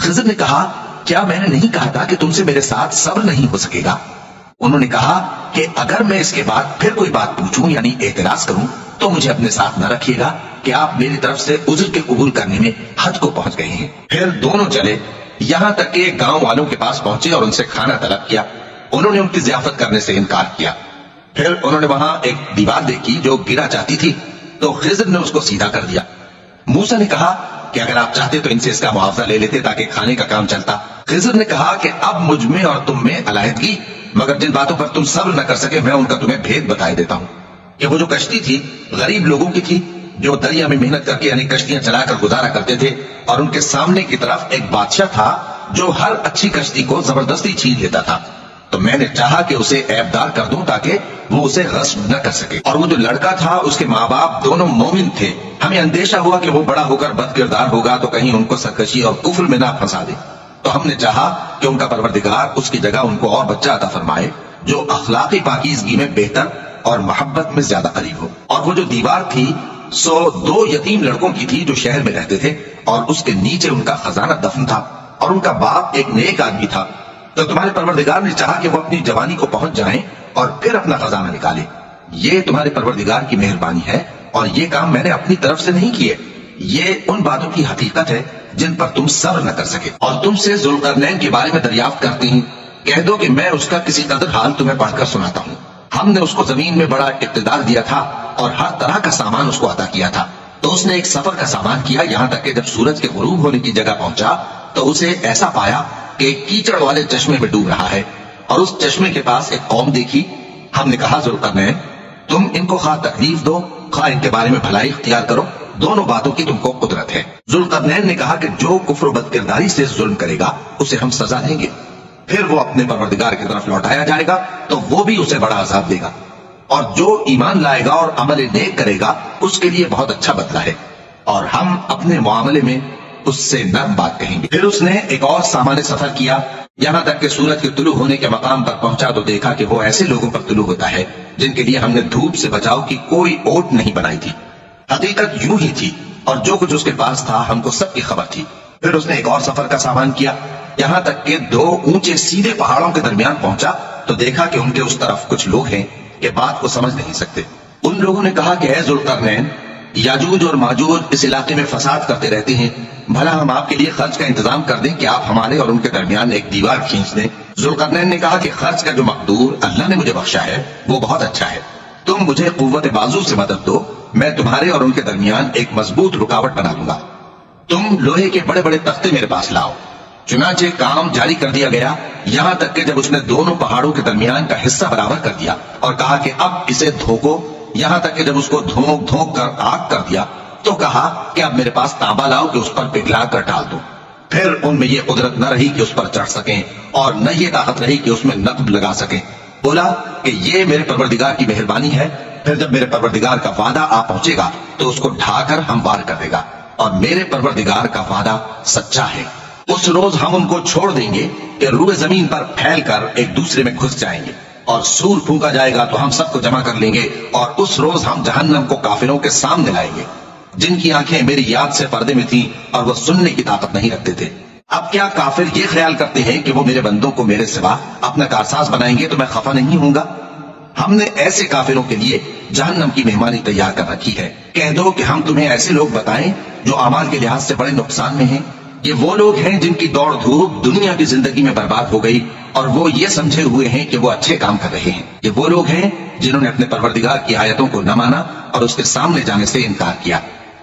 خضر نے کہا کیا میں نے نہیں کہا تھا کہ تم سے میرے ساتھ صبر نہیں ہو سکے گا؟ انہوں نے کہا کہ اگر میں اس کے بعد پھر کوئی بات پوچھوں یعنی اعتراض کروں تو مجھے اپنے ساتھ نہ رکھیے گا کہ آپ میری طرف سے عذر کے قبول کرنے میں حد کو پہنچ گئے ہیں۔ پھر دونوں چلے، یہاں تک کہ گاؤں والوں کے پاس پہنچے اور ان سے کھانا طلب کیا۔ انہوں نے ان کی ضیافت کرنے سے انکار کیا۔ پھر انہوں نے وہاں ایک دیوار دیکھی جو گرا چاہتی تھی، تو خضر نے اس کو سیدھا کر دیا۔ موسیٰ نے کہا کہ اگر آپ چاہتے تو ان سے اس کا معاوضہ لے لیتے تاکہ کھانے کا کام چلتا۔ خضر نے کہا کہ اب مجھ میں اور تم میں علیحدگی، مگر جن باتوں پر تم صبر نہ کر سکے میں ان کا تمہیں بھید بتائے دیتا ہوں کہ وہ جو کشتی تھی غریب لوگوں کی تھی جو دریا میں محنت کر کے یعنی کشتیاں چلا کر گزارا کرتے تھے، اور ان کے سامنے کی طرف ایک بادشاہ تھا جو ہر اچھی کشتی کو زبردستی چھین لیتا تھا۔ تو میں نے چاہا کہ اسے عیبدار کر دوں تاکہ وہ اسے غصب نہ کر سکے، اور وہ جو لڑکا تھا اس کے ماں باپ دونوں مومن تھے۔ ہمیں اندیشہ ہوا کہ وہ بڑا ہو کر بد کردار ہوگا تو کہیں ان کو سرکشی اور کفر میں نہ پھنسا دے، تو ہم نے چاہا کہ ان کا پروردگار اس کی جگہ ان کو اور بچہ عطا فرمائے جو اخلاقی پاکیزگی میں بہتر اور محبت میں زیادہ قریب ہو۔ اور وہ جو دیوار تھی سو 2 یتیم لڑکوں کی تھی جو شہر میں رہتے تھے، اور اس کے نیچے ان کا خزانہ دفن تھا، اور ان کا باپ ایک نیک آدمی تھا۔ تو تمہارے پروردگار نے چاہا کہ وہ اپنی جوانی کو پہنچ جائیں اور پھر اپنا خزانہ نکالے۔ یہ تمہارے پروردگار کی مہربانی ہے، اور یہ کام میں نے اپنی طرف سے نہیں کیے، یہ ان باتوں کی حقیقت ہے جن پر تم صبر نہ کر سکے۔ اور تم سے ذوالقرنین کے بارے میں دریافت کرتے ہیں، کہہ دو کہ میں اس کا کسی قدر حال تمہیں پڑھ کر سناتا ہوں۔ ہم نے اس کو زمین میں بڑا اقتدار دیا تھا اور ہر طرح کا سامان اس کو عطا کیا تھا۔ تو اس نے ایک سفر کا سامان کیا، یہاں تک کہ جب سورج کے غروب ہونے کی جگہ پہنچا تو اسے ایسا پایا کہ کیچڑ والے چشمے میں ڈوب رہا ہے، اور اس چشمے کے پاس ایک قوم دیکھی۔ ہم نے کہا ذوالقرنین تم ان کو خواہ تکلیف دو خواہ ان کے بارے میں بھلائی اختیار کرو، دونوں باتوں کی تم کو قدرت ہے۔ ذوالقرنین نے کہا کہ جو کفر و بد کرداری سے ظلم کرے گا اسے ہم سزا دیں گے، پھر وہ اپنے پروردگار کی طرف لوٹایا جائے گا تو وہ بھی اسے بڑا عذاب دے گا، اور جو ایمان لائے گا اور عمل نیک کرے گا اس کے لیے بہت اچھا بدلہ ہے، اور ہم اپنے معاملے میں اس سے نرم بات کہیں گے۔ پھر اس نے ایک اور سامان سفر کیا، یہاں تک کہ سورج کے طلوع ہونے کے مقام پر پہنچا تو دیکھا کہ وہ ایسے لوگوں پر طلوع ہوتا ہے جن کے لیے ہم نے دھوپ سے بچاؤ کی کوئی اوٹ نہیں بنائی تھی۔ حقیقت یوں ہی تھی، اور جو کچھ اس کے پاس تھا ہم کو سب کی خبر تھی۔ پھر اس نے ایک اور سفر کا سامان کیا، یہاں تک کہ 2 اونچے سیدھے پہاڑوں کے درمیان پہنچا تو دیکھا کہ ان کے اس طرف کچھ لوگ ہیں کہ بات کو سمجھ نہیں سکتے۔ ان لوگوں نے کہا کہ اے ذوالقرنین، یاجوج اور ماجوج اس علاقے میں فساد کرتے رہتے ہیں، بھلا ہم آپ کے لیے خرچ کا انتظام کر دیں کہ آپ ہمارے اور ان کے درمیان ایک دیوار کھینچ دیں۔ ذوالقرنین نے کہا کہ خرچ کا جو مقدور اللہ نے مجھے بخشا ہے وہ بہت اچھا ہے، تم مجھے قوت بازو سے مدد دو، میں تمہارے اور ان کے درمیان ایک مضبوط رکاوٹ بنا دوں گا۔ تم لوہے کے بڑے بڑے تختے میرے پاس لاؤ۔ چنانچہ کام جاری کر دیا گیا، یہاں تک کہ جب اس نے دونوں پہاڑوں کے درمیان کا حصہ برابر کر دیا اور کہا کہ اب اسے دھوکو، یہاں تک کہ جب اس کو دھونک دھونک کر آگ کر دیا تو کہا کہ اب میرے پاس تانبا لاؤ کہ اس پر پگھلا کر ڈال دو۔ پھر ان میں یہ قدرت نہ رہی کہ اس پر چڑھ سکیں، اور نہ یہ طاقت رہی کہ اس میں نقب لگا سکیں۔ بولا کہ یہ میرے پروردگار کی مہربانی ہے، پھر جب میرے پروردگار کا وعدہ آ پہنچے گا تو اس کو ڈھا کر ہموار کر دے گا، اور میرے پروردگار کا وعدہ سچا ہے۔ اس روز ہم ان کو چھوڑ دیں گے کہ روئے زمین پر پھیل کر ایک دوسرے میں گھس جائیں گے، اور سور پھونکا جائے گا تو ہم سب کو جمع کر لیں گے، اور اس روز ہم جہنم کو کافروں کے سامنے لائیں گے جن کی آنکھیں میری یاد سے پردے میں تھیں اور وہ سننے کی طاقت نہیں رکھتے تھے۔ اب کیا کافر یہ خیال کرتے ہیں کہ وہ میرے بندوں کو میرے سوا اپنا کارساز بنائیں گے تو میں خفا نہیں ہوں گا؟ ہم نے ایسے کافروں کے لیے جہنم کی مہمانی تیار کر رکھی ہے۔ کہہ دو کہ ہم تمہیں ایسے لوگ بتائیں جو اعمال کے لحاظ سے بڑے نقصان میں ہیں۔ یہ وہ لوگ ہیں جن کی دوڑ دھوپ دنیا کی زندگی میں برباد ہو گئی اور وہ یہ سمجھے ہوئے ہیں کہ وہ اچھے کام کر رہے ہیں۔ یہ وہ لوگ ہیں جنہوں نے اپنے پروردگار کی آیتوں کو نہ مانا اور اس کے سامنے جانے سے انکار کیا،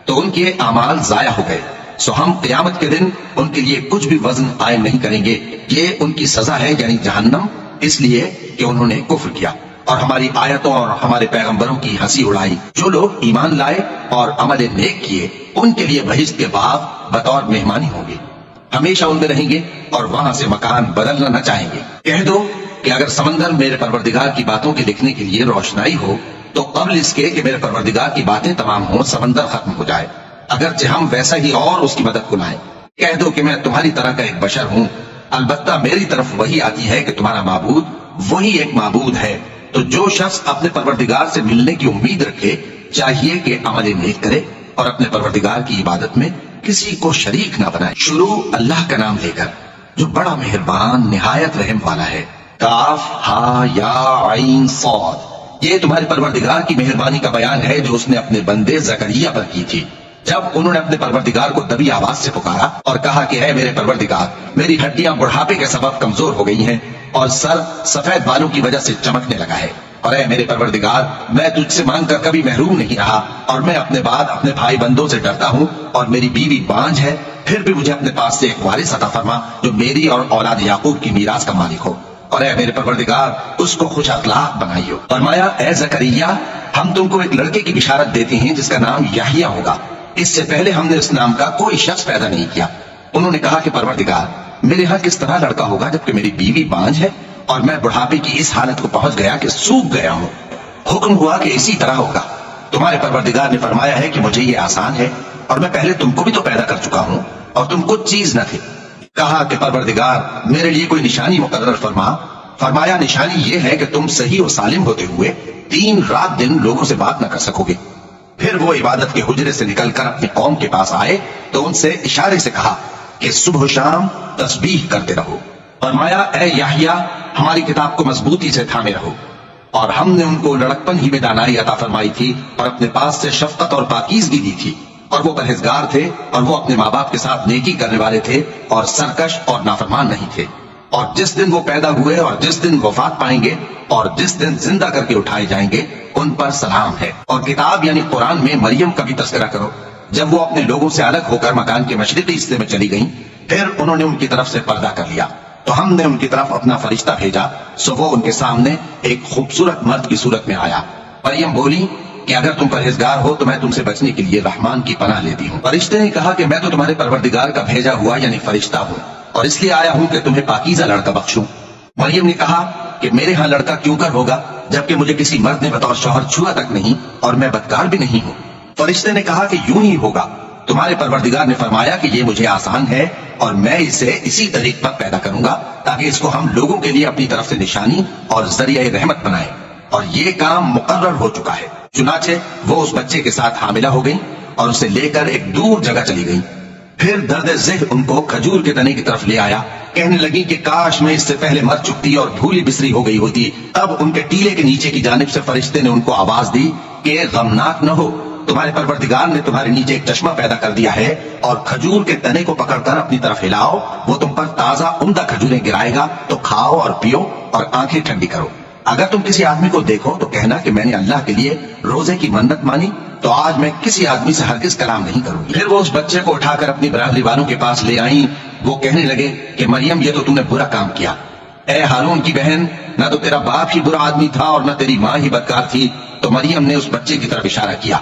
تو ان کے اعمال ضائع ہو گئے، سو ہم قیامت کے دن ان کے لیے کچھ بھی وزن قائم نہیں کریں گے۔ یہ ان کی سزا ہے یعنی جہنم، اس لیے کہ انہوں نے کفر کیا اور ہماری آیتوں اور ہمارے پیغمبروں کی ہنسی اڑائی۔ جو لوگ ایمان لائے اور عمل نیک کیے ان کے لیے بہشت کے باغ بطور مہمانی ہوں گے، ہمیشہ ان میں رہیں گے اور وہاں سے مکان بدلنا نہ چاہیں گے۔ کہہ دو کہ اگر سمندر میرے پروردگار کی باتوں کے لکھنے کے لیے روشنائی ہو تو قبل اس کے کہ میرے پروردگار کی باتیں تمام ہوں سمندر ختم ہو جائے، اگرچہ ہم ویسا ہی اور اس کی مدد کو لائیں۔ کہہ دو کہ میں تمہاری طرح کا ایک بشر ہوں، البتہ میری طرف وہی آتی ہے کہ تمہارا معبود وہی ایک معبود ہے، تو جو شخص اپنے پروردگار سے ملنے کی امید رکھے چاہیے کہ عمل نیک کرے اور اپنے پروردگار کی عبادت میں کسی کو شریک نہ بنائے۔ شروع اللہ کا نام لے کر جو بڑا مہربان نہایت رحم والا ہے۔ کاف ہا یا عین صاد، یہ تمہارے پروردگار کی مہربانی کا بیان ہے جو اس نے اپنے بندے زکریا پر کی تھی جب انہوں نے اپنے پروردگار کو دبی آواز سے پکارا اور کہا کہ اے میرے پروردگار، میری ہڈیاں بڑھاپے کے سبب کمزور ہو گئی ہیں اور سر سفید بالوں کی وجہ سے چمکنے لگا ہے، اور اے میرے پروردگار، میں تجھ سے مانگ کر کبھی محروم نہیں رہا، اور میں اپنے بعد اپنے بھائی بندوں سے ڈرتا ہوں، اور میری بیوی بانجھ ہے، پھر بھی مجھے اپنے پاس سے ایک وارث عطا فرما جو میری اور اولاد یعقوب کی میراث کا مالک ہو، اور اے میرے پروردگار، اس کو خوش اخلاق بنائیو۔ فرمایا اے زکریا، ہم تم کو ایک لڑکے کی بشارت دیتے ہیں جس کا نام یحییٰ ہوگا، اس سے پہلے ہم نے اس نام کا کوئی شخص پیدا نہیں کیا۔ انہوں نے کہا کہ پروردگار، میرے ہاں کس طرح لڑکا ہوگا جبکہ میری بیوی بانجھ ہے اور میں بڑھاپے کی اس حالت کو پہنچ گیا کہ سوکھ گیا ہوں؟ حکم ہوا کہ اسی طرح ہوگا۔ تمہارے پروردگار نے فرمایا ہے کہ مجھے یہ آسان ہے، اور میں پہلے تم کو بھی تو پیدا کر چکا ہوں اور تم کچھ چیز نہ تھے۔ کہا کہ پروردگار، میرے لیے کوئی نشانی مقرر فرما۔ فرمایا نشانی یہ ہے کہ تم صحیح و سالم ہوتے ہوئے 3 رات دن لوگوں سے بات نہ کر سکو گے۔ پھر وہ عبادت کے حجرے سے نکل کر اپنی قوم کے پاس آئے تو ان سے اشارے سے کہا کہ صبح و شام تسبیح کرتے رہو۔ فرمایا اے یحییٰ، ہماری کتاب کو مضبوطی سے تھامے رہو، اور ہم نے ان کو لڑکپن ہی میں دانائی عطا فرمائی تھی اور اپنے پاس سے شفقت اور پاکیزگی دی تھی، اور وہ پرہیزگار تھے اور وہ اپنے ماں باپ کے ساتھ نیکی کرنے والے تھے اور سرکش اور نافرمان نہیں تھے۔ اور جس دن وہ پیدا ہوئے اور جس دن وفات پائیں گے اور جس دن زندہ کر کے اٹھائے جائیں گے ان پر سلام ہے۔ اور کتاب یعنی قرآن میں مریم کا بھی تذکرہ کرو، جب وہ اپنے لوگوں سے الگ ہو کر مکان کے مشرقی حصے میں چلی گئیں، پھر انہوں نے ان کی طرف سے پردہ کر لیا تو ہم نے ان کی طرف اپنا فرشتہ بھیجا، سو وہ ان کے سامنے ایک خوبصورت مرد کی صورت میں آیا۔ مریم بولی کہ اگر تم پرہیزگار ہو تو میں تم سے بچنے کے لیے رحمان کی پناہ لیتی ہوں۔ فرشتے نے کہا کہ میں تو تمہارے پروردگار کا بھیجا ہوا یعنی فرشتہ ہوں، اور اس لیے آیا ہوں کہ تمہیں پاکیزہ لڑکا بخشوں۔ مریم نے کہا کہ میرے ہاں لڑکا کیوں کر ہوگا جبکہ مجھے کسی مرد نے بطور شوہر چھوا تک نہیں اور میں بدکار بھی نہیں ہوں۔ فرشتے نے کہا کہ یوں ہی ہوگا۔ تمہارے پروردگار نے فرمایا کہ یہ مجھے آسان ہے اور میں اسے اسی طریق پر پیدا کروں گا تاکہ اس کو ہم لوگوں کے لیے اپنی طرف سے نشانی اور ذریعہ رحمت بنائیں، اور یہ کام مقرر ہو چکا ہے۔ چنانچہ وہ اس بچے کے ساتھ حاملہ ہو گئی اور اسے لے کر ایک دور جگہ چلی گئی۔ پھر درد ذہن ان کو کھجور کے تنے کی طرف لے آیا، کہنے لگی کہ کاش میں اس سے پہلے مر چکتی اور بھولی بسری ہو گئی ہوتی۔ تب ان کے ٹیلے کے نیچے کی جانب سے فرشتے نے ان کو آواز دی کہ غمناک نہ ہو، تمہارے پروردگار نے تمہارے نیچے ایک چشمہ پیدا کر دیا ہے، اور کھجور کے تنے کو پکڑ کر اپنی طرف ہلاؤ، وہ تم پر تازہ عمدہ کھجوریں گرائے گا، تو کھاؤ اور پیو اور آنکھیں ٹھنڈی کرو۔ اگر تم کسی آدمی کو دیکھو تو کہنا کہ میں نے اللہ کے لیے روزے کی منت مانی، تو آج میں کسی آدمی سے ہرگز کلام نہیں کروں گی۔ پھر وہ اس بچے کو اٹھا کر اپنی برادری والوں کے پاس لے آئیں۔ وہ کہنے لگے کہ مریم، یہ تو تم نے برا کام کیا۔ اے ہارون کی بہن، نہ تو تیرا باپ ہی برا آدمی تھا اور نہ تیری ماں ہی بدکار تھی۔ تو مریم نے اس بچے کی طرف اشارہ کیا۔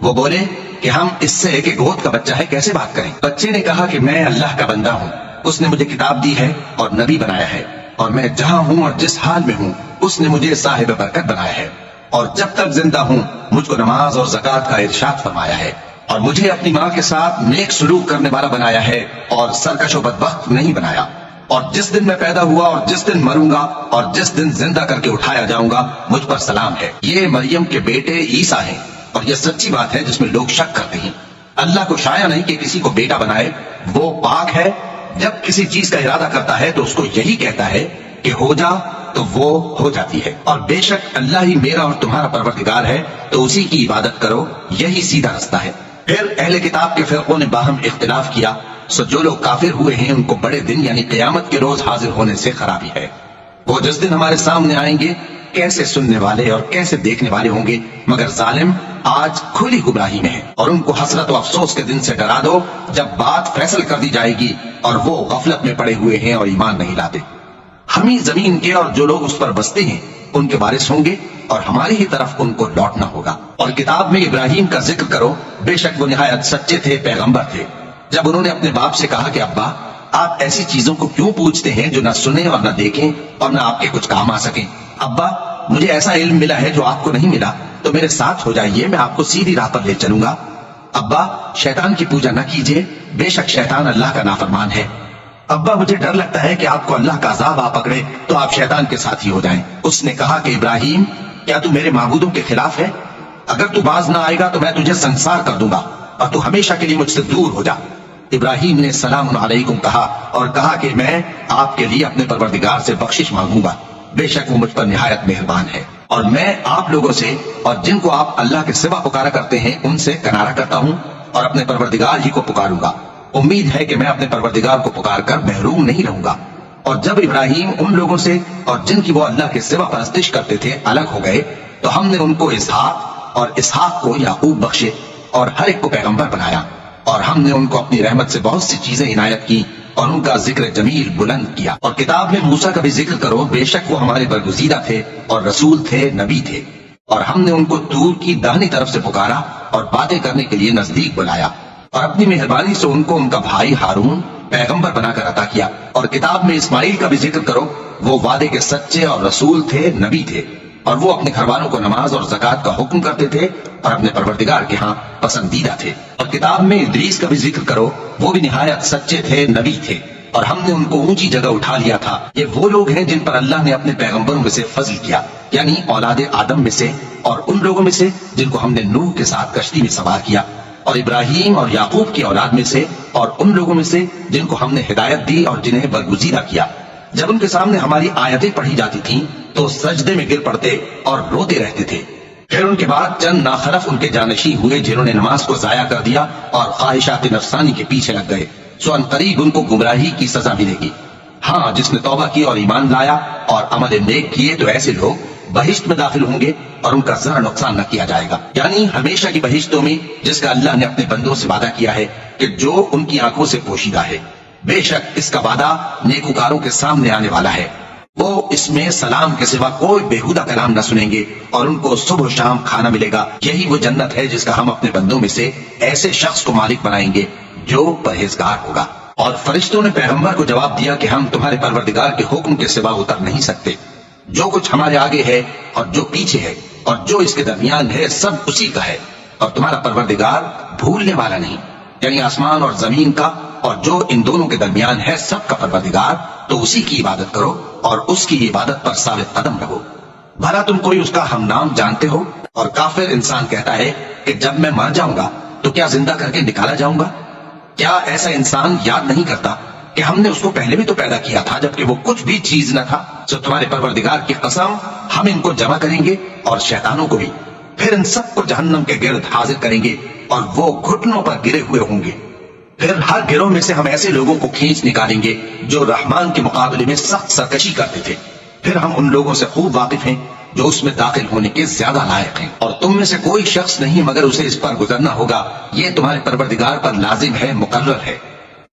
وہ بولے کہ ہم اس سے کہ گود کا بچہ ہے کیسے بات کریں؟ بچے نے کہا کہ میں اللہ کا بندہ ہوں، اس نے مجھے کتاب دی ہے اور نبی بنایا ہے، اور میں جہاں ہوں اور جس حال میں ہوں اس نے مجھے صاحب برکت بنایا ہے، اور جب تک زندہ ہوں مجھ کو نماز اور زکوٰۃ کا ارشاد فرمایا ہے، اور مجھے اپنی ماں کے ساتھ نیک سلوک کرنے والا بنایا ہے اور سرکش و بدبخت نہیں بنایا، اور جس دن میں پیدا ہوا اور جس دن مروں گا اور جس دن زندہ کر کے اٹھایا جاؤں گا مجھ پر سلام ہے۔ یہ مریم کے بیٹے عیسیٰ ہیں، اور یہ سچی بات ہے جس میں لوگ شک کرتے ہیں۔ اللہ کو شایع نہیں کہ کسی کو بیٹا بنائے، وہ پاک ہے، جب کسی چیز کا ارادہ کرتا ہے تو اس کو یہی کہتا ہے کہ ہو جا تو وہ ہو جاتی ہے، اور بے شک اللہ ہی میرا اور تمہارا پروردگار ہے، تو اسی کی عبادت کرو، یہی سیدھا رستہ ہے۔ پھر اہل کتاب کے فرقوں نے باہم اختلاف کیا، سو جو لوگ کافر ہوئے ہیں ان کو بڑے دن یعنی قیامت کے روز حاضر ہونے سے خرابی ہے۔ وہ جس دن ہمارے سامنے آئیں گے کیسے سننے والے اور کیسے دیکھنے والے ہوں گے، مگر ظالم آج کھلی گمراہی میں ہے۔ اور ان کو حسرت و افسوس کے دن سے ڈرا دو جب بات فیصل کر دی جائے گی اور وہ غفلت میں پڑے ہوئے ہیں اور ایمان نہیں لاتے۔ ہم ہی زمین کے اور جو لوگ اس پر بستے ہیں ان کے وارث ہوں گے، اور ہماری ہی طرف ان کو لوٹنا ہوگا۔ اور کتاب میں ابراہیم کا ذکر کرو، بے شک وہ نہایت سچے تھے، پیغمبر تھے۔ جب انہوں نے اپنے باپ سے کہا کہ ابا، آپ ایسی چیزوں کو کیوں پوچھتے ہیں جو نہ سنیں اور نہ دیکھیں اور نہ آپ کے کچھ کام آ سکیں؟ ابا، مجھے ایسا علم ملا ہے جو آپ کو نہیں ملا، تو میرے ساتھ ہو جائیے، میں آپ کو سیدھی راہ پر لے چلوں گا۔ ابا، شیطان کی پوجا نہ کیجیے، بے شک شیطان اللہ کا نافرمان ہے۔ ابا، مجھے ڈر لگتا ہے کہ آپ کو اللہ کا عذاب آ پکڑے تو آپ شیطان کے ساتھ ہی ہو جائیں۔ اس نے کہا کہ ابراہیم، کیا تو میرے معبودوں کے خلاف ہے؟ اگر تو باز نہ آئے گا تو میں تجھے سنسار کر دوں گا اور تو ہمیشہ کے لیے مجھ سے دور ہو جا۔ ابراہیم نے سلام علیکم کہا اور کہا کہ میں آپ کے لیے اپنے پروردگار سے بخشش مانگوں گا، بے شک وہ مجھ پر نہایت مہربان ہے، اور میں آپ لوگوں سے اور جن کو آپ اللہ کے سوا پکارا کرتے ہیں ان سے کنارہ کرتا ہوں اور اپنے پروردگار ہی کو پکاروں گا۔ امید ہے کہ میں اپنے پروردگار کو پکار کر محروم نہیں رہوں گا۔ اور جب ابراہیم ان لوگوں سے اور جن کی وہ اللہ کے سوا پرستش کرتے تھے الگ ہو گئے تو ہم نے ان کو اسحاق اور اسحاق کو یعقوب بخشے اور ہر ایک کو پیغمبر بنایا، اور ہم نے ان کو اپنی رحمت سے بہت سی چیزیں عنایت کی اور ان کا ذکر جمیل بلند کیا۔ اور کتاب میں موسیٰ کا بھی ذکر کرو، بے شک وہ ہمارے برگزیدہ تھے اور رسول تھے، نبی تھے، اور ہم نے ان کو طور کی داہنی طرف سے پکارا اور باتیں کرنے کے لیے نزدیک بلایا، اور اپنی مہربانی سے ان کو ان کا بھائی ہارون پیغمبر بنا کر عطا کیا۔ اور کتاب میں اسماعیل کا بھی ذکر کرو، وہ وعدے کے سچے اور رسول تھے، نبی تھے، اور وہ اپنے گھر والوں کو نماز اور زکوٰۃ کا حکم کرتے تھے اور اپنے پروردگار کے ہاں پسندیدہ تھے۔ اور کتاب میں ادریس کا بھی ذکر کرو، وہ بھی نہایت سچے تھے، نبی تھے، اور ہم نے ان کو اونچی جگہ اٹھا لیا تھا۔ یہ وہ لوگ ہیں جن پر اللہ نے اپنے پیغمبروں میں سے فضل کیا، یعنی اولاد آدم میں سے، اور ان لوگوں میں سے جن کو ہم نے نوح کے ساتھ کشتی میں سوار کیا، اور ابراہیم اور یعقوب کی اولاد میں سے، اور ان لوگوں میں سے جن کو ہم نے ہدایت دی اور جنہیں برگزیدہ کیا۔ جب ان کے سامنے ہماری آیتیں پڑھی جاتی تھیں تو سجدے میں گر پڑتے اور روتے رہتے تھے۔ پھر ان کے بعد چند ناخلف ان کے جانشین ہوئے جنہوں نے نماز کو ضائع کر دیا اور خواہشات نفسانی کے پیچھے لگ گئے، سو عنقریب ان کو گمراہی کی سزا ملے گی۔ ہاں، جس نے توبہ کی اور ایمان لایا اور عمل نیک کیے تو ایسے لوگ بہشت میں داخل ہوں گے اور ان کا ذرا نقصان نہ کیا جائے گا، یعنی ہمیشہ کی بہشتوں میں، جس کا اللہ نے اپنے بندوں سے وعدہ کیا ہے کہ جو ان کی آنکھوں سے پوشیدہ ہے۔ بے شک اس کا وعدہ نیکوکاروں کے سامنے آنے والا ہے، وہ اس میں سلام کے سوا کوئی بےہودہ کلام نہ سنیں گے اور ان کو صبح و شام کھانا ملے گا۔ یہی وہ جنت ہے جس کا ہم اپنے بندوں میں سے ایسے شخص کو مالک بنائیں گے جو پرہیزگار ہوگا۔ اور فرشتوں نے پیغمبر کو جواب دیا کہ ہم تمہارے پروردگار کے حکم کے سوا اتر نہیں سکتے، جو کچھ ہمارے آگے ہے اور جو پیچھے ہے اور جو اس کے درمیان ہے سب اسی کا ہے، اور تمہارا پروردگار بھولنے والا نہیں، یعنی آسمان اور زمین کا اور جو ان دونوں کے درمیان ہے سب کا پروردگار، تو اسی کی عبادت کرو اور اس کی عبادت پر ثابت قدم رہو۔ بھلا تم کوئی اس کا ہم نام جانتے ہو؟ اور کافر انسان کہتا ہے کہ جب میں مر جاؤں گا تو کیا زندہ کر کے نکالا جاؤں گا؟ کیا ایسا انسان یاد نہیں کرتا کہ ہم نے اس کو پہلے بھی تو پیدا کیا تھا جبکہ وہ کچھ بھی چیز نہ تھا؟ سو تمہارے پروردگار کی قسم، ہم ان کو جمع کریں گے اور شیطانوں کو بھی، پھر ان سب کو جہنم کے گرد حاضر کریں گے اور وہ گھٹنوں پر گرے ہوئے ہوں گے۔ پھر ہر گروہ میں سے ہم ایسے لوگوں کو کھینچ نکالیں گے جو رحمان کے مقابلے میں سخت سرکشی کرتے تھے، پھر ہم ان لوگوں سے خوب واقف ہیں جو اس میں داخل ہونے کے زیادہ لائق ہیں، اور تم میں سے کوئی شخص نہیں مگر اسے اس پر گزرنا ہوگا، یہ تمہارے پروردگار پر لازم ہے، مقرر ہے۔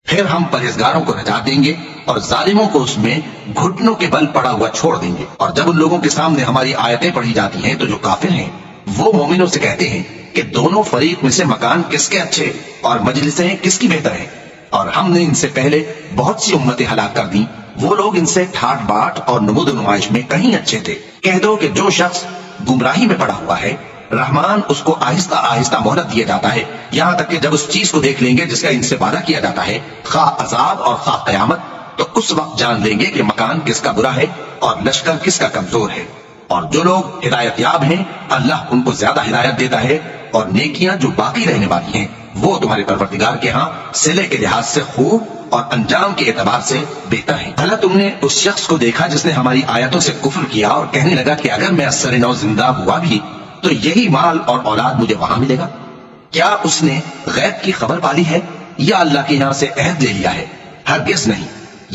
پھر ہم پرہیزگاروں کو نجات دیں گے اور ظالموں کو اس میں گھٹنوں کے بل پڑا ہوا چھوڑ دیں گے۔ اور جب ان لوگوں کے سامنے ہماری آیتیں پڑھی جاتی ہیں تو جو کافر ہیں وہ مومنوں سے کہتے ہیں کہ دونوں فریق میں سے مکان کس کے اچھے اور مجلسیں کس کی بہتر ہیں، اور ہم نے ان سے پہلے بہت سی امتیں ہلاک کر دیں، وہ لوگ ان سے ٹھاٹ باٹ اور نمود و نمائش میں کہیں اچھے تھے۔ کہہ دو کہ جو شخص گمراہی میں پڑا ہوا ہے، رحمان اس کو آہستہ آہستہ مہلت دیا جاتا ہے، یہاں تک کہ جب اس چیز کو دیکھ لیں گے جس کا ان سے وعدہ کیا جاتا ہے، خواہ عذاب اور خواہ قیامت، تو اس وقت جان لیں گے کہ مکان کس کا برا ہے اور لشکر کس کا کمزور ہے۔ اور جو لوگ ہدایت یاب ہیں اللہ ان کو زیادہ ہدایت دیتا ہے، اور نیکیاں جو باقی رہنے والی ہیں وہ تمہارے پروردگار کے ہاں صلے کے لحاظ سے خوب اور انجام کے اعتبار سے بہتر ہیں۔ بھلا تم نے اس شخص کو دیکھا جس نے ہماری آیتوں سے کفر کیا اور کہنے لگا کہ اگر میں اثر نو زندہ ہوا بھی تو یہی مال اور اولاد مجھے وہاں ملے گا؟ کیا اس نے غیب کی خبر پالی ہے یا اللہ کے یہاں سے عہد لے لیا ہے؟ ہرگز نہیں،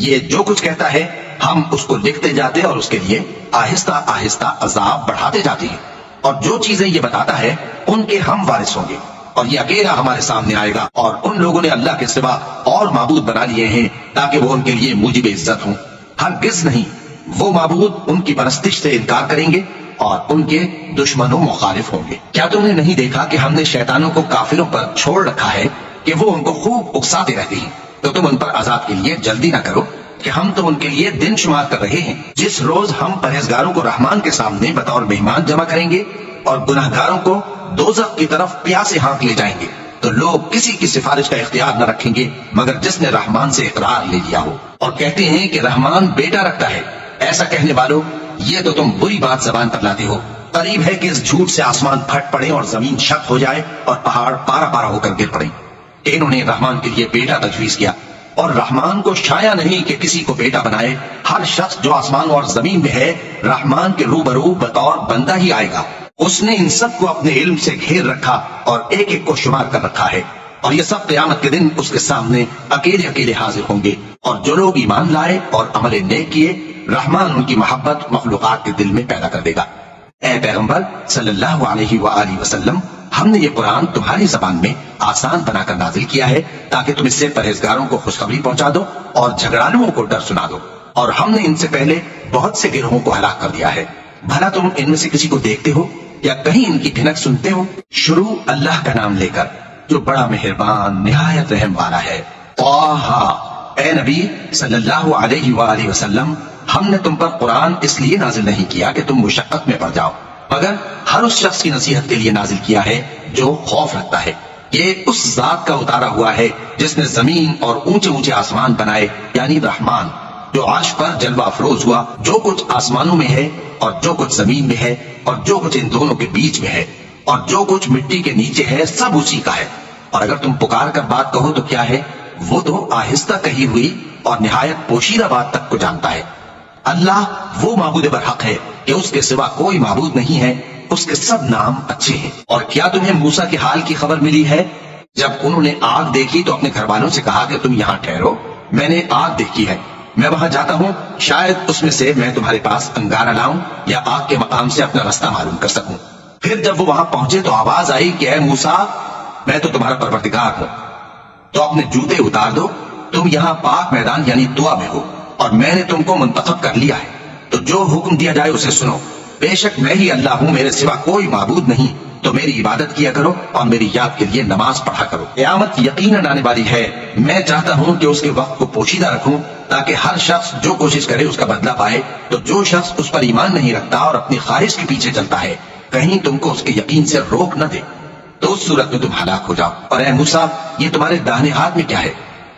یہ جو کچھ کہتا ہے ہم اس کو لکھتے جاتے اور اس کے لیے آہستہ آہستہ عذاب بڑھاتے جاتے ہیں، اور جو چیزیں یہ بتاتا ہے ان کے ہم وارث ہوں گے، اور یہ اکیلا ہمارے سامنے آئے گا۔ اور ان لوگوں نے اللہ کے سوا اور معبود بنا لیے ہیں تاکہ وہ ان کے لیے موجب عزت ہوں، ہرگز نہیں، وہ معبود ان کی پرستش سے انکار کریں گے اور ان کے دشمنوں مخالف ہوں گے۔ کیا تم نے نہیں دیکھا کہ ہم نے شیطانوں کو کافروں پر چھوڑ رکھا ہے کہ وہ ان کو خوب اکساتے رہتے ہیں؟ تو تم ان پر عذاب کے لیے جلدی نہ کرو کہ ہم تو ان کے لیے دن شمار کر رہے ہیں، جس روز ہم پرہیزگاروں کو رحمان کے سامنے بطور مہمان جمع کریں گے اور گناہگاروں کو دوزخ کی طرف پیاسے ہانک لے جائیں گے، تو لوگ کسی کی سفارش کا اختیار نہ رکھیں گے مگر جس نے رحمان سے اقرار لے لیا ہو، اور کہتے ہیں کہ رحمان بیٹا رکھتا ہے۔ ایسا کہنے والوں، یہ تو تم بری بات زبان پر لاتے ہو۔ قریب ہے کہ اس جھوٹ سے آسمان پھٹ پڑے اور زمین شق ہو جائے اور پہاڑ پارا پارا ہو کر گر پڑے۔ کہ انہوں نے رحمان کے لیے بیٹا تجویز کیا، اور رحمان کو شایع نہیں کہ کسی کو بیٹا بنائے۔ ہر شخص جو آسمان اور زمین میں ہے رحمان کے روبرو بطور بندہ ہی آئے گا۔ اس نے ان سب کو اپنے علم سے گھیر رکھا اور ایک ایک کو شمار کر رکھا ہے، اور یہ سب قیامت کے دن اس کے سامنے اکیلے اکیلے حاضر ہوں گے۔ اور جو لوگ ایمان لائے اور عمل نیک کیے، رحمان ان کی محبت مخلوقات کے دل میں پیدا کر دے گا۔ اے پیغمبر صلی اللہ علیہ وآلہ وسلم، ہم نے یہ قرآن تمہاری زبان میں آسان بنا کر نازل کیا ہے تاکہ تم اس سے پرہیزگاروں کو خوشخبری پہنچا دو اور جھگڑالوؤں کو ڈر سنا دو، اور ہم نے ان سے پہلے بہت سے گروہوں کو ہلاک کر دیا ہے۔ بھلا تم ان میں سے کسی کو دیکھتے ہو یا کہیں ان کی بھنک سنتے ہو؟ شروع اللہ کا نام لے کر جو بڑا مہربان نہایت رحم والا ہے۔ اے نبی صلی اللہ علیہ وآلہ وسلم، ہم نے تم پر قرآن اس لیے نازل نہیں کیا کہ تم مشقت میں پڑ جاؤ، مگر ہر اس شخص کی نصیحت کے لیے نازل کیا ہے جو خوف رکھتا ہے۔ یہ اس ذات کا اتارا ہوا ہے جس نے زمین اور اونچے اونچے آسمان بنائے، یعنی رحمان، جو عرش پر جلوہ افروز ہوا۔ جو کچھ آسمانوں میں ہے اور جو کچھ زمین میں ہے اور جو کچھ ان دونوں کے بیچ میں ہے اور جو کچھ مٹی کے نیچے ہے، سب اسی کا ہے۔ اور اگر تم پکار کر بات کہو تو کیا ہے، وہ تو آہستہ کہی ہوئی اور نہایت پوشیدہ بات تک کو جانتا ہے۔ اللہ وہ معبود برحق ہے کہ اس کے سوا کوئی معبود نہیں ہے، اس کے سب نام اچھے ہیں۔ اور کیا تمہیں موسیٰ کے حال کی خبر ملی ہے؟ جب انہوں نے آگ دیکھی تو اپنے گھر والوں سے کہا کہ تم یہاں ٹھہرو، میں نے آگ دیکھی ہے، میں وہاں جاتا ہوں، شاید اس میں سے میں تمہارے پاس انگارہ لاؤں یا آگ کے مقام سے اپنا رستہ معلوم کر سکوں۔ پھر جب وہ وہاں پہنچے تو آواز آئی کہ اے موسیٰ، میں تو تمہارا پروردگار ہوں، تو اپنے جوتے اتار دو، تم یہاں پاک میدان یعنی طوا میں ہو، اور میں نے تم کو منتخب کر لیا ہے، تو جو حکم دیا جائے اسے سنو۔ بے شک میں ہی اللہ ہوں، میرے سوا کوئی معبود نہیں، تو میری عبادت کیا کرو اور میری یاد کے لیے نماز پڑھا کرو۔ قیامت یقیناً آنے والی ہے، میں چاہتا ہوں کہ اس کے وقت کو پوشیدہ رکھوں تاکہ ہر شخص جو کوشش کرے اس کا بدلہ پائے۔ تو جو شخص اس پر ایمان نہیں رکھتا اور اپنی خواہش کے پیچھے چلتا ہے، کہیں تم کو اس کے یقین سے روک نہ دے، تو اس صورت میں تم ہلاک ہو جاؤ۔ اور اے موسیٰ، یہ تمہارے داہنے ہاتھ میں کیا ہے؟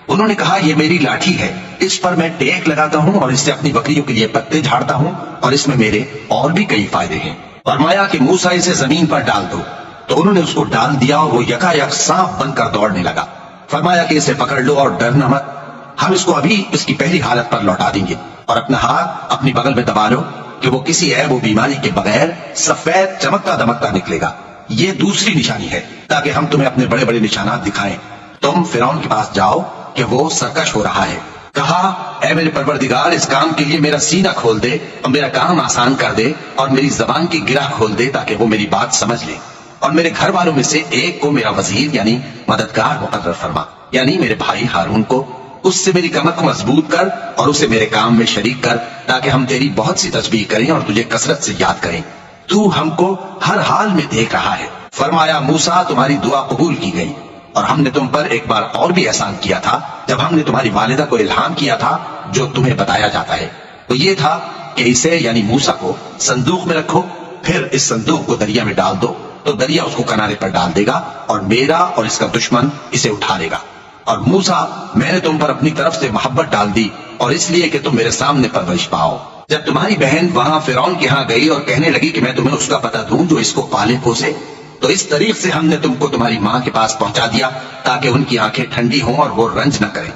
انہوں نے کہا یہ میری لاٹھی ہے، اس پر میں ٹیک لگاتا ہوں اور اس سے اپنی بکریوں کے لیے پتے جھاڑتا ہوں، اور اس میں میرے اور بھی کئی فائدے ہیں۔ فرمایا کہ موسیٰ اسے زمین پر ڈال دو، تو انہوں نے اس کو ڈال دیا اور وہ یکا یک سانپ بن کر دوڑنے لگا۔ فرمایا کہ اسے پکڑ لو اور ڈرنا مت، ہم اس کو ابھی اس کی پہلی حالت پر لوٹا دیں گے، اور اپنا ہاتھ اپنی بغل میں دبا لو کہ وہ کسی عیب و بیماری کے بغیر سفید چمکتا دمکتا نکلے گا۔ یہ دوسری نشانی ہے تاکہ ہم تمہیں اپنے بڑے بڑے نشانات دکھائیں۔ تم فرعون کے پاس جاؤ کہ وہ سرکش ہو رہا ہے، کہا اے میرے پروردگار، اس کام کے لیے میرا سینہ کھول دے اور میرا کام آسان کر دے، اور میری زبان کی گرہ کھول دے تاکہ وہ میری بات سمجھ لے، اور میرے گھر والوں میں سے ایک کو میرا وزیر یعنی مددگار مقرر فرما، یعنی میرے بھائی ہارون کو، اس سے میری کمر کو مضبوط کر اور اسے میرے کام میں شریک کر، تاکہ ہم تیری بہت سی تسبیح کریں اور تجھے کثرت سے یاد کریں، تو ہم کو ہر حال میں دیکھ رہا ہے۔ فرمایا موسیٰ، تمہاری دعا قبول کی گئی، اور ہم نے تم پر ایک بار اور بھی احسان کیا تھا جب ہم نے تمہاری والدہ کو الہام کیا تھا جو تمہیں بتایا جاتا ہے، تو یہ تھا کہ اسے یعنی موسیٰ کو صندوق میں رکھو، پھر اس صندوق کو دریا میں ڈال دو، تو دریا اس کو کنارے پر ڈال دے گا، اور میرا اور اس کا دشمن اسے اٹھا لے گا۔ اور موسیٰ، میں نے تم پر اپنی طرف سے محبت ڈال دی، اور اس لیے کہ تم میرے سامنے پرورش پاؤ۔ جب تمہاری بہن وہاں فرعون کے ہاں گئی اور کہنے لگی کہ میں تمہیں اس کا پتہ دوں جو اس کو پالے پوسے، تو اس طریق سے ہم نے تم کو تمہاری ماں کے پاس پہنچا دیا تاکہ ان کی آنکھیں ٹھنڈی ہوں اور وہ رنج نہ کریں۔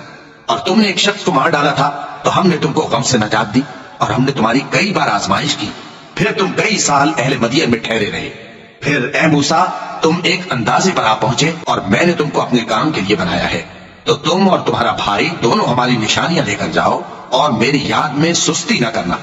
اور تم نے ایک شخص کو مار ڈالا تھا تو ہم نے تم کو غم سے نجات دی، اور ہم نے تمہاری کئی بار آزمائش کی، پھر تم کئی سال اہل مدین میں ٹھہرے رہے۔ پھر اے موسیٰ، تم ایک اندازے پر آ پہنچے اور میں نے تم کو اپنے کام کے لیے بنایا ہے، تو تم اور تمہارا بھائی دونوں ہماری نشانیاں لے کر جاؤ اور میری یاد میں سستی نہ کرنا۔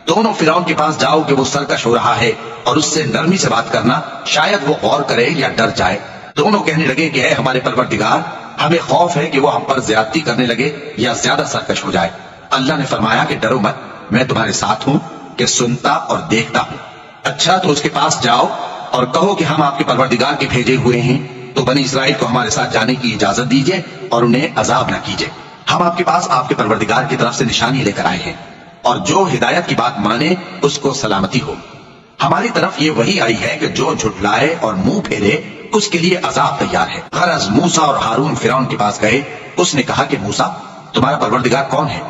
دونوں فرعون کے پاس جاؤ کہ وہ سرکش ہو رہا ہے، اور اس سے نرمی سے بات کرنا، شاید وہ غور کرے یا ڈر جائے۔ دونوں کہنے لگے کہ اے ہمارے پروردگار، ہمیں خوف ہے کہ وہ ہم پر زیادتی کرنے لگے یا زیادہ سرکش ہو جائے۔ اللہ نے فرمایا کہ ڈرو مت، میں تمہارے ساتھ ہوں کہ سنتا اور دیکھتا ہوں۔ اچھا تو اس کے پاس جاؤ اور کہو کہ ہم آپ کے پروردگار کے بھیجے ہوئے ہیں، تو بنی اسرائیل کو ہمارے ساتھ جانے کی اجازت دیجیے اور انہیں عذاب نہ کیجیے۔ ہم آپ کے پاس آپ کے پروردگار کی طرف سے نشانی لے کر آئے ہیں، اور جو ہدایت کی بات مانے اس کو سلامتی ہو۔ ہماری طرف یہ وہی آئی ہے کہ جو جھٹلائے اور منہ پھیرے اس کے لیے عذاب تیار ہے۔ غرض موسیٰ اور ہارون فرعون کے پاس گئے، اس نے کہا کہ موسیٰ، تمہارا پروردگار کون ہے؟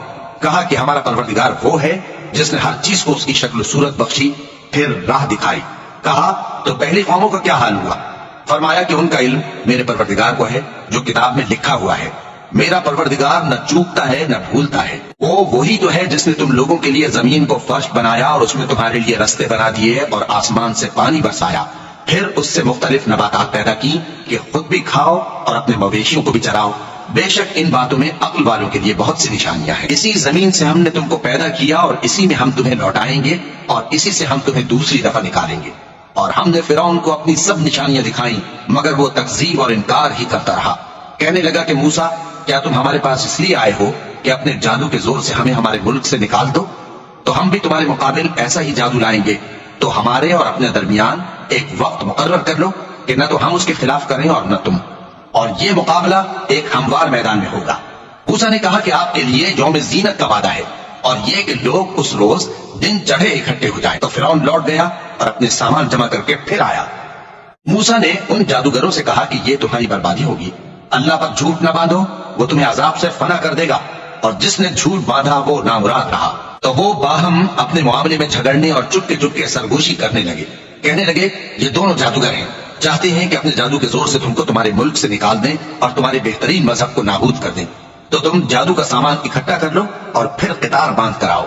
کہا کہ ہمارا پروردگار وہ ہے جس نے ہر چیز کو اس کی شکل و صورت بخشی، پھر راہ دکھائی۔ کہا تو پہلی قوموں کا کیا حال ہوا؟ فرمایا کہ ان کا علم میرے پروردگار کو ہے جو کتاب میں لکھا ہوا ہے. میرا پروردگار نہ چوکتا ہے نہ بھولتا ہے. وہ وہی تو ہے جس نے تم لوگوں کے لیے زمین کو فرش بنایا اور اس میں تمہارے لیے رستے بنا دیے اور آسمان سے پانی برسایا، پھر اس سے مختلف نباتات پیدا کی کہ خود بھی کھاؤ اور اپنے مویشیوں کو بھی چراؤ. بے شک ان باتوں میں عقل والوں کے لیے بہت سی نشانیاں ہیں. اسی زمین سے ہم نے تم کو پیدا کیا اور اسی میں ہم تمہیں لوٹائیں گے اور اسی سے ہم تمہیں دوسری دفعہ نکالیں گے. اور ہم نے فرعون کو اپنی سب نشانیاں دکھائیں مگر وہ تکذیب اور انکار ہی کرتا رہا. کہنے لگا کہ موسیٰ، کیا تم ہمارے پاس اس لیے آئے ہو کہ اپنے جادو کے زور سے ہمیں ہمارے ملک سے نکال دو؟ تو ہم بھی تمہارے مقابل ایسا ہی جادو لائیں گے. تو ہمارے اور اپنے درمیان ایک وقت مقرر کر لو کہ نہ تو ہم اس کے خلاف کریں اور نہ تم، اور یہ مقابلہ ایک ہموار میدان میں ہوگا. موسیٰ نے کہا کہ آپ کے لیے یوم زینت کا وعدہ ہے اور یہ کہ لوگ اس روز دن چڑھے اکٹھے ہو جائیں. تو فرعون لوٹ گیا اور اپنے سامان جمع کر کے پھر آیا. موسیٰ نے ان جادوگروں سے کہا کہ یہ تمہاری بربادی ہوگی. اللہ پر جھوٹ نہ باندھو، وہ تمہیں عذاب سے فنا کر دے گا، اور جس نے جھوٹ باندھا وہ نامراد رہا. تو وہ باہم اپنے معاملے میں جھگڑنے اور چپکے چپکے سرگوشی کرنے لگے. کہنے لگے یہ دونوں جادوگر ہیں، چاہتے ہیں کہ اپنے جادو کے زور سے تم کو تمہارے ملک سے نکال دیں اور تمہارے بہترین مذہب کو نابود کر دیں. تو تم جادو کا سامان اکٹھا کر لو اور پھر قطار باندھ کر آؤ.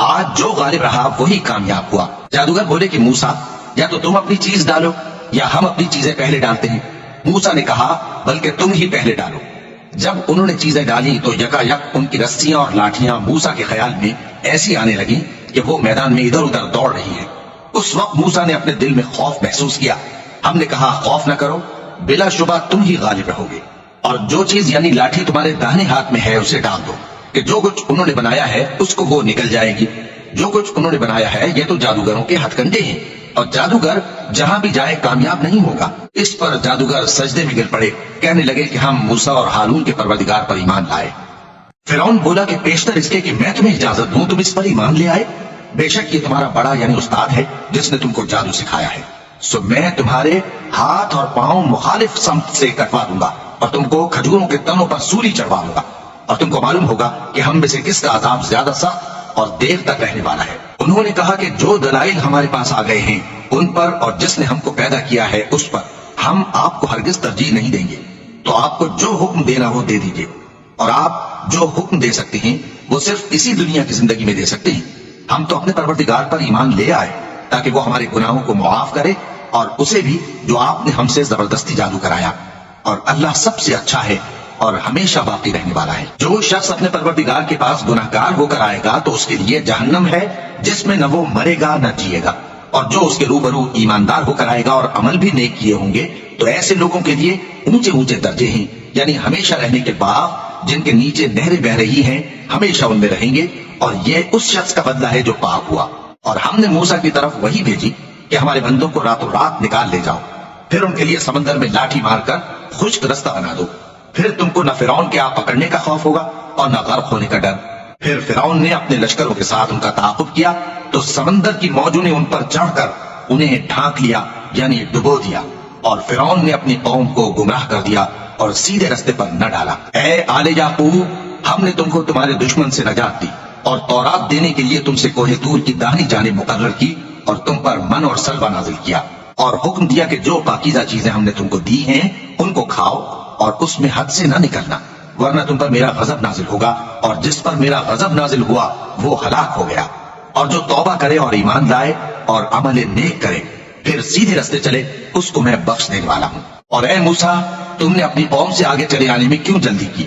آج جو غالب رہا وہی کامیاب ہوا. جادوگر بولے کہ موسیٰ، یا تو تم اپنی چیز ڈالو یا ہم اپنی چیزیں پہلے ڈالتے ہیں. موسیٰ نے کہا بلکہ تم ہی پہلے ڈالو. جب انہوں نے چیزیں ڈالی تو یکا یک ان کی رسیاں اور لاٹھیاں موسیٰ کے خیال میں ایسی آنے لگیں کہ وہ میدان میں ادھر ادھر دوڑ رہی ہیں. اس وقت موسیٰ نے اپنے دل میں خوف محسوس کیا. ہم نے کہا خوف نہ کرو، بلا شبہ تم ہی غالب رہو گے. اور جو چیز یعنی لاٹھی تمہارے داہنے ہاتھ میں ہے اسے ڈال دو کہ جو کچھ انہوں نے بنایا ہے اس کو وہ نکل جائے گی. جو کچھ انہوں نے بنایا ہے یہ تو جادوگروں کے ہتھ کنڈے ہیں، اور جادوگر جہاں بھی جائے کامیاب نہیں ہوگا. اس پر جادوگر سجدے میں گر پڑے، کہنے لگے کہ ہم موسیٰ اور ہارون کے پروردگار پر ایمان لائے. فرعون بولا کہ پیشتر اس کے کہ میں تمہیں اجازت دوں تم اس پر ایمان لے آئے. بے شک یہ تمہارا بڑا یعنی استاد ہے جس نے تم کو جادو سکھایا ہے. سو میں تمہارے ہاتھ اور پاؤں مخالف سمت سے کٹوا دوں گا اور تم کو کھجوروں کے تنوں پر سولی چڑھوا دوں گا، اور تم کو معلوم ہوگا کہ ہم میں سے کس کا عذاب زیادہ سخت اور دیر تک رہنے والا ہے. انہوں نے کہا کہ جو دلائل ہمارے پاس آ گئے ہیں ان پر اور جس نے ہم کو پیدا کیا ہے اس پر ہم آپ کو ہرگز ترجیح نہیں دیں گے. تو آپ کو جو حکم دینا ہو دے دیجیے، اور آپ جو حکم دے سکتے ہیں وہ صرف اسی دنیا کی زندگی میں دے سکتے ہیں. ہم تو اپنے پروردگار پر ایمان لے آئے تاکہ وہ ہمارے گناہوں کو معاف کرے اور اسے بھی جو آپ نے ہم سے زبردستی جادو کرایا. اور اللہ سب سے اچھا ہے اور ہمیشہ باقی رہنے والا ہے. جو شخص اپنے پروردگار کے پاس گناہگار ہو کر آئے گا تو اس کے لیے جہنم ہے جس میں نہ وہ مرے گا نہ جیے گا. اور جو اس کے روبرو ایماندار ہو کر آئے گا اور عمل بھی نیک کیے ہوں گے تو ایسے لوگوں کے لیے اونچے اونچے درجے ہیں، یعنی ہمیشہ رہنے کے باغ جن کے نیچے نہریں بہ رہی ہیں، ہمیشہ ان میں رہیں گے. اور یہ اس شخص کا بدلہ ہے جو پاک ہوا. اور ہم نے موسیٰ کی طرف وہی بھیجی کہ ہمارے بندوں کو راتوں رات نکال لے جاؤ، پھر ان کے لیے سمندر میں لاٹھی مار کر خشک رستہ بنا دو. پھر تم کو نہ فرعون کے آپ پکڑنے کا خوف ہوگا اور نہ غرق ہونے کا ڈر. پھر فرعون نے اپنے لشکروں کے ساتھ ان کا تعاقب کیا تو سمندر کی موجوں نے ان پر چڑھ کر انہیں ڈھانک لیا یعنی ڈبو دیا. اور فرعون نے اپنی قوم کو گمراہ کر دیا اور سیدھے رستے پر نہ ڈالا. اے آل یعقوب، ہم نے تم کو تمہارے دشمن سے نجات دی اور تورات دینے کے لیے تم سے کوہ طور کی داہنی جانب مقرر کی اور تم پر من اور سلوہ نازل کیا اور حکم دیا کہ جو پاکیزہ چیزیں ہم نے تم کو دی ہیں ان کو کھاؤ اور اس میں حد سے نہ نکلنا، ورنہ تم پر میرا غضب نازل ہوگا، اور جس پر میرا غضب نازل ہوا وہ ہلاک ہو گیا. اور جو توبہ کرے اور ایمان لائے اور عمل نیک کرے پھر سیدھے رستے چلے اس کو میں بخش دینے والا ہوں. اور اے موسیٰ، تم نے اپنی قوم سے آگے چلے آنے میں کیوں جلدی کی؟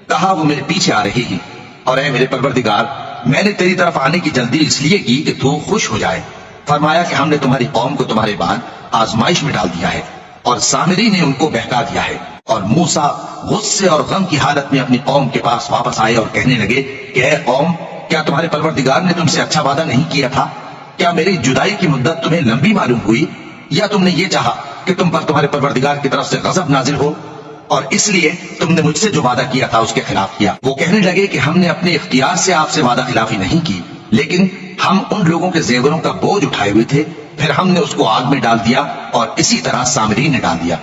کہا وہ میرے پیچھے آ رہی ہیں. اور اے میرے پروردگار، میں نے تیری طرف آنے کی جلدی اس لیے کی کہ تو خوش ہو جائے. فرمایا کہ ہم نے تمہاری قوم کو تمہارے بعد آزمائش میں ڈال دیا ہے اور سامری نے ان کو بہکا دیا ہے. اور موسیٰ غصے اور غم کی حالت میں اپنی قوم کے پاس واپس آئے اور کہنے لگے کہ اے قوم، کیا تمہارے پروردگار نے تم سے اچھا وعدہ نہیں کیا تھا؟ کیا میری جدائی کی مدت تمہیں لمبی معلوم ہوئی، یا تم نے یہ چاہا کہ تم پر تمہارے پروردگار کی طرف سے غضب نازل ہو اور اس لیے تم نے مجھ سے جو وعدہ کیا تھا اس کے خلاف کیا؟ وہ کہنے لگے کہ ہم نے اپنے اختیار سے آپ سے وعدہ خلافی نہیں کی، لیکن ہم ان لوگوں کے زیوروں کا بوجھ اٹھائے ہوئے تھے، پھر ہم نے اس کو آگ میں ڈال دیا اور اسی طرح سامری نے ڈال دیا.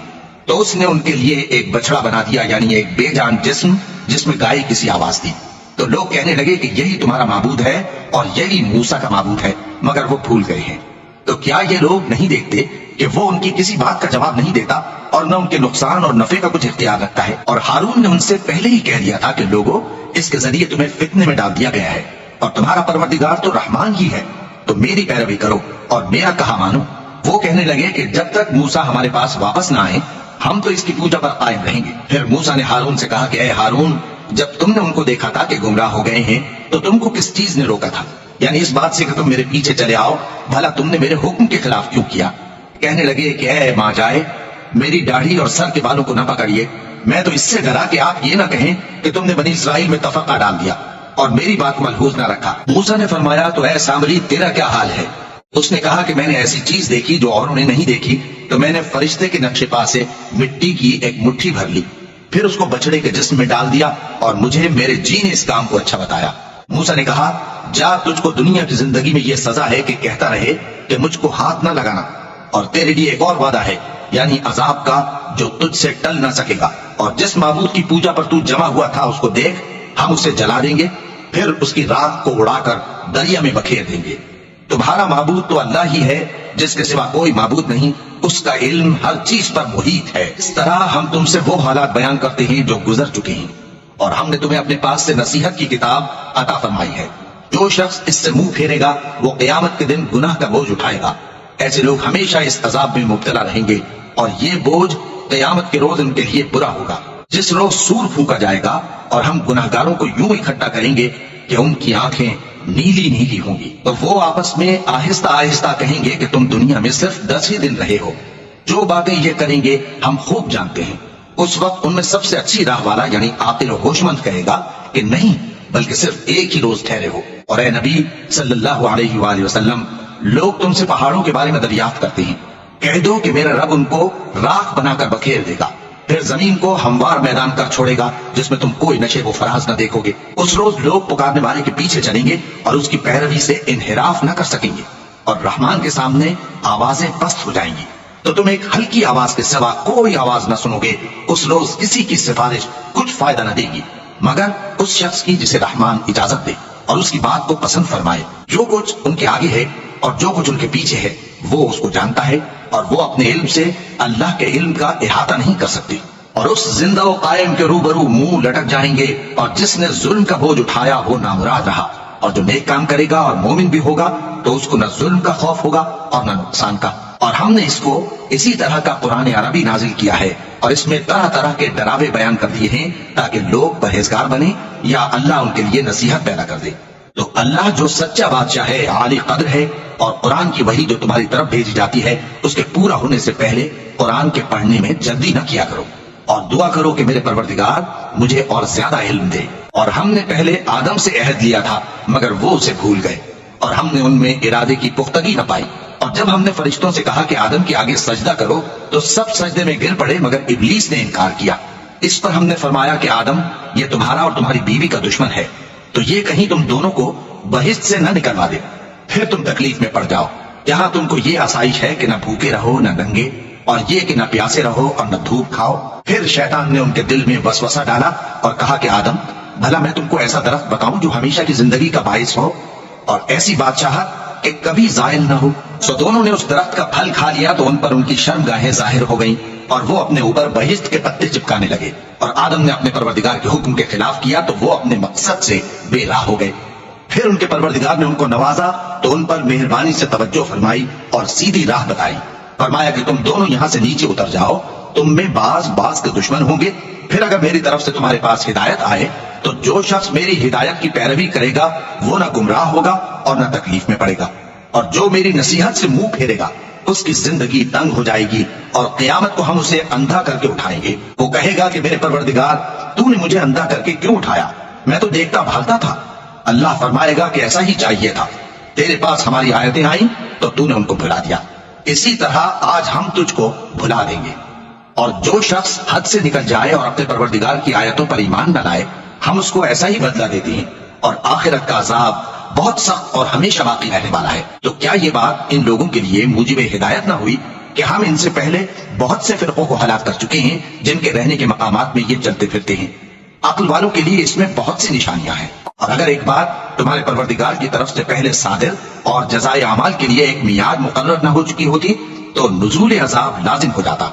تو اس نے ان کے لیے ایک بچڑا بنا دیا یعنی ایک بے جان جسم جس میں گائے کسی آواز تھی. تو لوگ کہنے لگے کہ یہی تمہارا معبود ہے اور یہی موسیٰ کا معبود ہے، مگر وہ بھول گئے ہیں. تو کیا یہ لوگ نہیں دیکھتے کہ وہ ان کی کسی بات کا جواب نہیں دیتا اور نہ ان کے نقصان اور نفع کا کچھ اختیار رکھتا ہے۔ اور ہارون نے ان سے پہلے ہی کہہ دیا تھا کہ لوگوں، اس کے ذریعے تمہیں فتنے میں ڈال دیا گیا ہے، اور تمہارا پروردگار تو رحمان ہی ہے، تو میری پیروی کرو اور میرا کہا مانو۔ وہ کہنے لگے کہ جب تک موسیٰ ہمارے پاس واپس نہ آئے ہم تو اس کی پوجا پر قائم رہیں گے۔ پھر موسیٰ نے ہارون سے کہا کہ اے ہارون، جب تم نے ان کو دیکھا تھا کہ گمراہ ہو گئے ہیں تو تم کو کس چیز نے روکا تھا؟ یعنی اس بات سے کہ تم میرے پیچھے چلے آؤ، بھلا تم نے میرے حکم کے خلاف کیوں کیا؟ کہنے لگے کہ اے ماں جائے، میری داڑھی اور سر کے بالوں کو نہ پکڑیے، میں تو اس سے ڈرا کہ آپ یہ نہ کہیں کہ تم نے بنی اسرائیل میں تفرقہ ڈال دیا اور میری بات ملحوظ نہ رکھا۔ موسیٰ نے فرمایا تو اے سامری، تیرا کیا حال ہے؟ اس نے کہا کہ میں نے ایسی چیز دیکھی جو اوروں نے نہیں دیکھی، تو میں نے فرشتے کے نقش پا سے مٹی کی ایک مٹھی بھر لی، پھر اس کو بچڑے کے جسم میں ڈال دیا، اور مجھے میرے جی نے اس کام کو اچھا بتایا۔ موسیٰ نے کہا جا، تجھ کو دنیا کی زندگی میں یہ سزا ہے کہ کہتا رہے کہ مجھ کو ہاتھ نہ لگانا، اور تیرے لیے ایک اور وعدہ ہے، یعنی عذاب کا جو تجھ سے ٹل نہ سکے گا، اور جس معبود کی پوجا پر تو جمع ہوا تھا اس کو دیکھ، ہم اسے جلا دیں گے، پھر اس کی راکھ کو اڑا کر دریا میں بکھیر دیں گے۔ تمہارا معبود تو اللہ ہی ہے جس کے سوا کوئی معبود نہیں، اس کا علم ہر چیز پر محیط ہے۔ اس طرح ہم تم سے وہ حالات بیان کرتے ہیں جو گزر چکے ہیں، اور ہم نے تمہیں اپنے پاس سے نصیحت کی کتاب عطا فرمائی ہے۔ جو شخص اس سے منہ پھیرے گا وہ قیامت کے دن گناہ کا بوجھ اٹھائے گا۔ ایسے لوگ ہمیشہ اس عذاب میں مبتلا رہیں گے، اور یہ بوجھ قیامت کے روز ان کے لیے برا ہوگا، جس روز سور پھونکا جائے گا اور ہم گناہگاروں کو یوں اکٹھا کریں گے کہ ان کی آنکھیں نیلی نیلی ہوں گی، تو وہ آپس میں آہستہ آہستہ کہیں گے کہ تم دنیا میں صرف 10 ہی دن رہے ہو، جو باتیں یہ کریں گے ہم خوب جانتے ہیں۔ اس وقت ان میں سب سے اچھی راہ والا یعنی عاقل و ہوش مند کہے گا کہ نہیں، بلکہ صرف ایک ہی روز ٹھہرے ہو۔ اور اے نبی صلی اللہ علیہ وآلہ وسلم، لوگ تم سے پہاڑوں کے بارے میں دریافت کرتے ہیں، کہہ دو کہ میرا رب ان کو راکھ بنا کر بکھیر دے گا، پھر زمین کو ہموار میدان کر چھوڑے گا جس میں تم کوئی نشے و فراز نہ دیکھو گے۔ اس روز لوگ پکارنے والے کے پیچھے چلیں گے اور اس کی پیروی سے انحراف نہ کر سکیں گے، اور رحمان کے سامنے آوازیں پست ہو جائیں گی، تو تم ایک ہلکی آواز کے سوا کوئی آواز نہ سنو گے۔ اس روز کسی کی سفارش کچھ فائدہ نہ دے گی مگر اس شخص کی جسے رحمان اجازت دے اور اس کی بات کو پسند فرمائے۔ جو کچھ ان کے آگے ہے اور جو کچھ ان کے پیچھے ہے وہ اس کو جانتا ہے، اور وہ اپنے علم سے اللہ کے علم کا احاطہ نہیں کر سکتے۔ اور اس زندہ و قائم کے روبرو منہ لٹک جائیں گے، اور جس نے ظلم کا بوجھ اٹھایا وہ نامراد رہا، اور جو نیک کام کرے گا اور مومن بھی ہوگا تو اس کو نہ ظلم کا خوف ہوگا اور نہ نقصان کا۔ اور ہم نے اس کو اسی طرح کا قرآن عربی نازل کیا ہے، اور اس میں طرح طرح کے ڈراوے بیان کر دیے ہیں تاکہ لوگ پرہیزگار بنیں یا اللہ ان کے لیے نصیحت پیدا کر دے۔ تو اللہ جو سچا بادشاہ ہے، عالی قدر ہے، اور قرآن کی وحی جو تمہاری طرف بھیجی جاتی ہے اس کے پورا ہونے سے پہلے قرآن کے پڑھنے میں جلدی نہ کیا کرو، اور دعا کرو کہ میرے پروردگار مجھے اور زیادہ علم دے۔ اور ہم نے پہلے آدم سے عہد لیا تھا مگر وہ اسے بھول گئے، اور ہم نے ان میں ارادے کی پختگی نہ پائی۔ اور جب ہم نے فرشتوں سے کہا کہ آدم کے آگے سجدہ کرو تو سب سجدے میں گر پڑے مگر ابلیس نے انکار کیا۔ اس پر ہم نے فرمایا کہ آدم، یہ تمہارا اور تمہاری بیوی کا دشمن ہے، تو یہ کہیں تم دونوں کو بہشت سے نہ نکلوا دے، پھر تم تکلیف میں پڑ جاؤ۔ یہاں تم کو یہ آسائش ہے کہ نہ بھوکے رہو نہ ننگے، اور یہ کہ نہ پیاسے رہو اور نہ دھوپ کھاؤ۔ پھر شیطان نے ان کے دل میں وسوسہ ڈالا اور کہا کہ آدم، بھلا میں تم کو ایسا درخت بتاؤں جو ہمیشہ کی زندگی کا باعث ہو اور ایسی بادشاہت کہ کبھی زائل نہ ہو؟ سو دونوں نے اس درخت کا پھل کھا لیا تو ان پر ان کی شرمگاہیں ظاہر ہو گئیں، اور وہ اپنے اوپر بہشت کے پتے چپکانے لگے۔ اور آدم نے اپنے پروردگار کے حکم کے خلاف کیا تو وہ اپنے مقصد سے بے راہ ہو گئے۔ پھر ان کے پروردگار نے ان کو نوازا تو ان پر مہربانی سے توجہ فرمائی اور سیدھی راہ بتائی۔ فرمایا کہ تم دونوں یہاں سے نیچے اتر جاؤ، تم میں بعض کے دشمن ہوں گے، پھر اگر میری طرف سے تمہارے پاس ہدایت آئے تو جو شخص میری ہدایت کی پیروی کرے گا وہ نہ گمراہ ہوگا اور نہ تکلیف میں پڑے گا، اور جو میری نصیحت سے منہ پھیرے گا اس کی زندگی تنگ ہو جائے گی، اور قیامت کو ہم اسے اندھا کر کے اٹھائیں گے۔ وہ کہے گا کہ میرے پروردگار، تو نے مجھے اندھا کر کے کیوں اٹھایا؟ میں تو دیکھتا بھالتا تھا۔ اللہ فرمائے گا کہ ایسا ہی چاہیے تھا، تیرے پاس ہماری آیتیں آئیں تو تو نے ان کو بھلا دیا، اسی طرح آج ہم تجھ کو بھلا دیں گے۔ اور جو شخص حد سے نکل جائے اور اپنے پروردگار کی آیتوں پر ایمان نہ لائے ہم اس کو ایسا ہی بدلہ دیتے ہیں، اور آخرت کا عذاب بہت سخت اور ہمیشہ باقی رہنے والا ہے۔ تو کیا یہ بات ان لوگوں کے لیے موجب ہدایت نہ ہوئی کہ ہم ان سے پہلے بہت سے فرقوں کو ہلاک کر چکے ہیں جن کے رہنے کے مقامات میں یہ چلتے پھرتے ہیں؟ عقل والوں کے لیے اس میں بہت سی نشانیاں ہیں۔ اور اگر ایک بات تمہارے پروردگار کی طرف سے پہلے صادر اور جزائے اعمال کے لیے ایک میعاد مقرر نہ ہو چکی ہوتی تو نزول عذاب لازم ہو جاتا،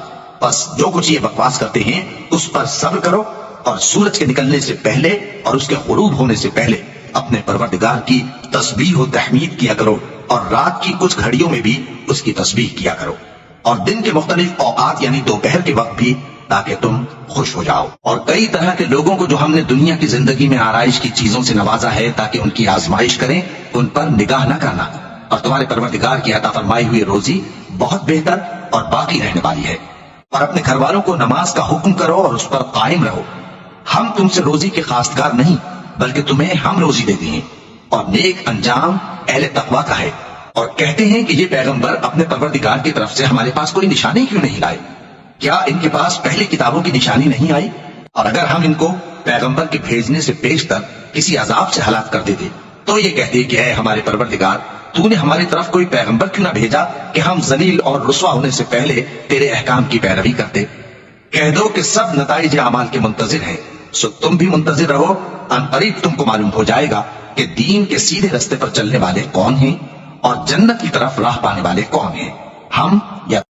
بس جو کچھ یہ بکواس کرتے ہیں اس پر صبر کرو، اور سورج کے نکلنے سے پہلے اور اس کے غروب ہونے سے پہلے اپنے پروردگار کی تسبیح و تحمید کیا کرو، اور رات کی کچھ گھڑیوں میں بھی اس کی تسبیح کیا کرو، اور دن کے مختلف اوقات یعنی دوپہر کے وقت بھی، تاکہ تم خوش ہو جاؤ۔ اور کئی طرح کے لوگوں کو جو ہم نے دنیا کی زندگی میں آرائش کی چیزوں سے نوازا ہے تاکہ ان کی آزمائش کریں، ان پر نگاہ نہ کرنا، اور تمہارے پروردگار کی عطا فرمائی ہوئی روزی بہت بہتر اور باقی رہنے والی ہے۔ اور اپنے گھر والوں کو نماز کا حکم کرو اور اس پر قائم رہو۔ ہم تم سے روزی کے خواستگار نہیں، بلکہ تمہیں ہم روزی دیتے ہیں، اور نیک انجام اہل تقوی کا ہے۔ اور کہتے ہیں کہ یہ پیغمبر اپنے پروردگار کی طرف سے ہمارے پاس کوئی نشانی کیوں نہیں لائے؟ کیا ان کے پاس پہلی کتابوں کی نشانی نہیں آئی؟ اور اگر ہم ان کو پیغمبر کے بھیجنے سے پیشتر کسی عذاب سے ہلاک کر دیتے تو یہ کہتے کہ اے ہمارے پروردگار، تو نے ہماری طرف کوئی پیغمبر کیوں نہ بھیجا کہ ہم ذلیل اور رسوا ہونے سے پہلے تیرے احکام کی پیروی کرتے۔ کہہ دو کہ سب نتائج اعمال کے منتظر ہیں، سو تم بھی منتظر رہو، ان قریب تم کو معلوم ہو جائے گا کہ دین کے سیدھے رستے پر چلنے والے کون ہیں اور جنت کی طرف راہ پانے والے کون ہیں، ہم یا